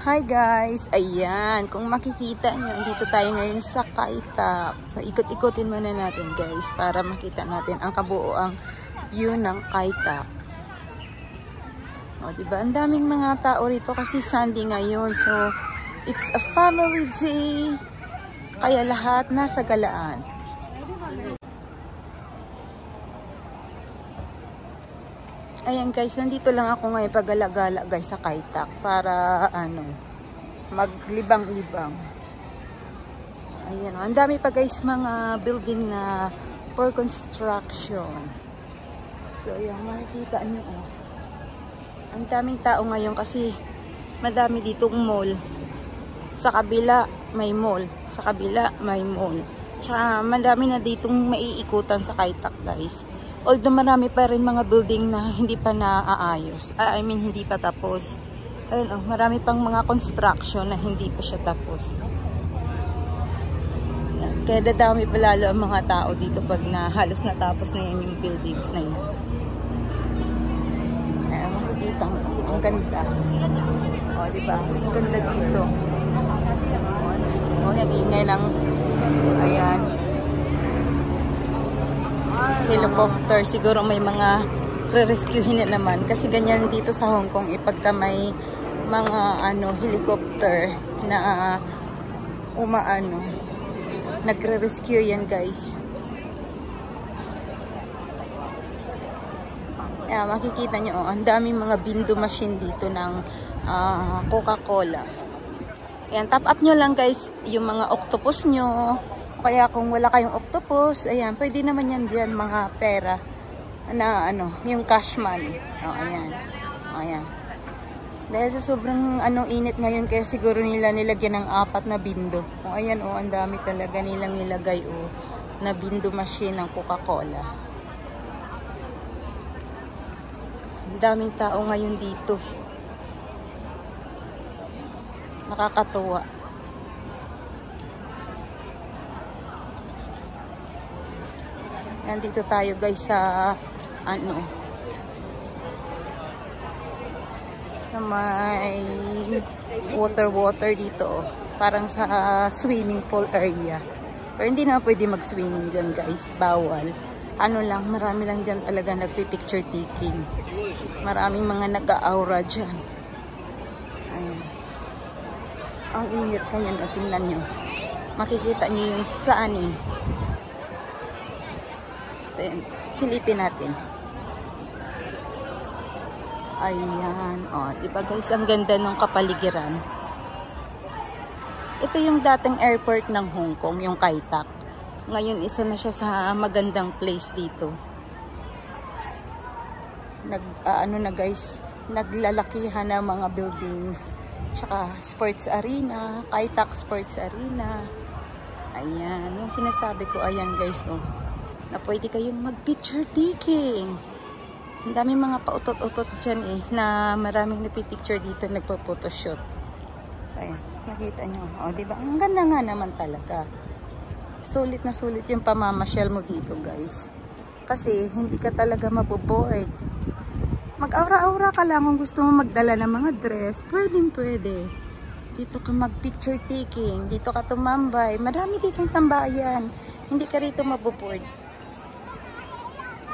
Hi guys! Ayan, kung makikita nyo, dito tayo ngayon sa Kai-Tak. So, ikot-ikotin muna natin guys para makita natin ang kabuoang view ng Kai-Tak. O, diba? Ang daming mga tao rito kasi Sunday ngayon. So, it's a family day. Kaya lahat nasa galaan. Ayan guys, nandito lang ako ngayon pag-gala-gala guys sa Kai-Tak para maglibang-libang. Ayan, ang dami pa guys mga building na for construction. So ayan, makikita nyo oh. Ang daming tao ngayon kasi madami ditong mall. Sa kabila may mall, sa kabila may mall. Tsaka madami na ditong maiikutan sa Kai-Tak guys. Although marami pa rin mga building na hindi pa naaayos. Hindi pa tapos. Ayun, oh, marami pang mga construction na hindi pa siya tapos. Kaya dadami pa lalo ang mga tao dito pag halos natapos na yung buildings na yun. Ayan, makikita mo. Ang ganda. O, diba? Ang ganda dito. O, nag-iingay lang. Ayan. Helicopter, siguro may mga re-rescuehin na naman kasi ganyan dito sa Hong Kong pagka may mga helicopter na nagre-rescue yan guys. Ayan, makikita nyo ang daming mga bindo machine dito ng Coca-Cola. Ayan, top up nyo lang guys yung mga octopus nyo. Kaya kung wala kayong octopus, ayan, pwede naman yan dyan mga pera na yung cash money. O, ayan. O, ayan. Dahil sa sobrang init ngayon, kaya siguro nila nilagyan ng 4 na bindo. O, ayan, ang dami talaga nilang nilagay na bindo machine ng Coca-Cola. Ang daming tao ngayon dito. Nakakatuwa. Nandito tayo guys sa sa may water dito, parang sa swimming pool area. Pero hindi na pwede mag-swimming dyan guys, bawal. Marami lang dyan talaga nagpi-picture taking. Maraming mga nag-aura dyan. Ayun. Ang init kanya, tingnan nyo. Makikita nyo yung saan silipin natin. Ayan. O, diba guys, ang ganda ng kapaligiran. Ito yung dating airport ng Hong Kong, yung Kai-Tak. Ngayon, isa na siya sa magandang place dito. Naglalakihan na mga buildings. Tsaka sports arena, Kai-Tak Sports Arena. Ayan. Yung sinasabi ko, ayan guys, na pwede kayong mag-picture taking. Ang daming mga pautot-utot dyan na maraming napipicture dito, nagpo-photoshoot. Ayan, nakita nyo. O, diba? Ang ganda nga naman talaga. Sulit na sulit yung pamamasyal mo dito, guys. Kasi, hindi ka talaga maboboard. Mag-aura-aura ka lang kung gusto mo magdala ng mga dress. Pwede. Dito ka mag-picture taking. Dito ka tumambay. Marami ditong tambayan. Hindi ka rito maboboard.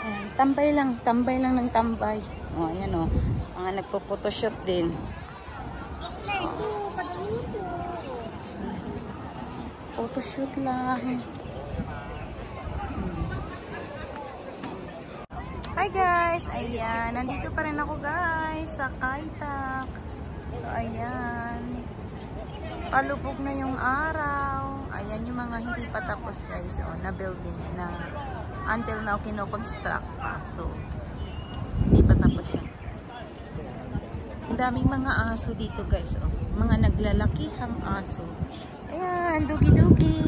Ayan, tambay lang ng tambay. O, ayan o. Mga nagpo-photoshoot din. Photoshoot lang. Hi guys! Ayan, nandito pa rin ako guys sa Kai-Tak. So, ayan. Palubog na yung araw. Ayan yung mga hindi pa tapos guys. Na building na until now kino-construct pa. So, hindi pa tapos yan. Ang daming mga aso dito guys. Mga naglalakihang aso. Ayan, dugi-dugi.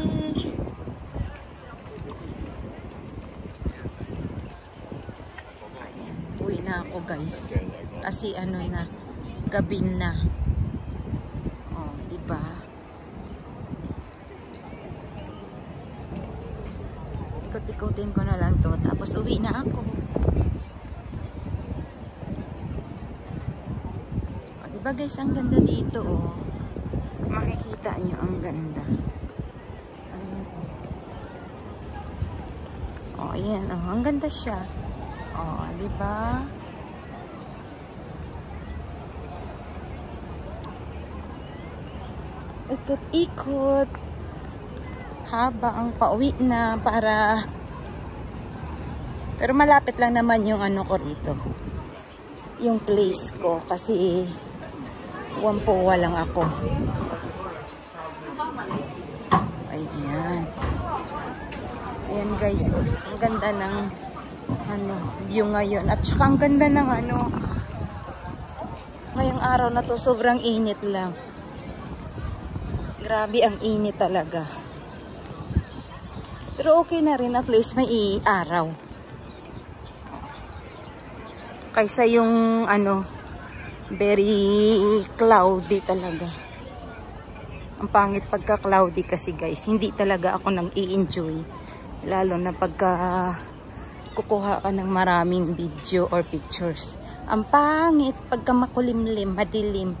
Ayan, uwi na ako guys. Kasi gabi na. O, diba? Ikot-ikotin ko na lang to, tapos uwi na ako. O, diba guys, ang ganda dito Makikita nyo ang ganda. Ayan. Oh, ayan. Oh, ang ganda siya. Oh, di ba? Ikot-ikot. Haba ang pauwi na para... Pero malapit lang naman yung ano ko rito. Yung place ko kasi Wampoa lang ako. Ayan. Ayan guys, ang ganda ng ano, view ngayon. At saka ang ganda ng ano, ngayong araw na to sobrang init lang. Grabe ang init talaga. Pero okay na rin, at least may araw. Kaysa yung ano, very cloudy talaga. Ang pangit pagka cloudy kasi guys, hindi talaga ako nang i-enjoy. Lalo na pagka kukuha ka ng maraming video or pictures. Ang pangit pagka makulimlim, madilim.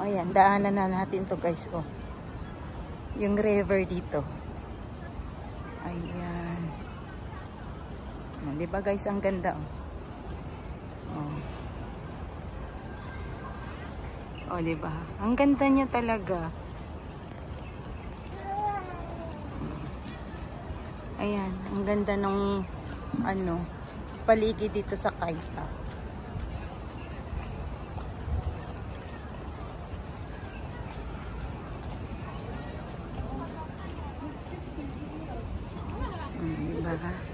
Ayan, daanan na natin to guys. Oh. Yung river dito. Ayan. Oh, diba guys, ang ganda oh. Oh. Oh, diba? Ang ganda niya talaga. Ayan, ang ganda ng ano, paligid dito sa Kaita. Diba?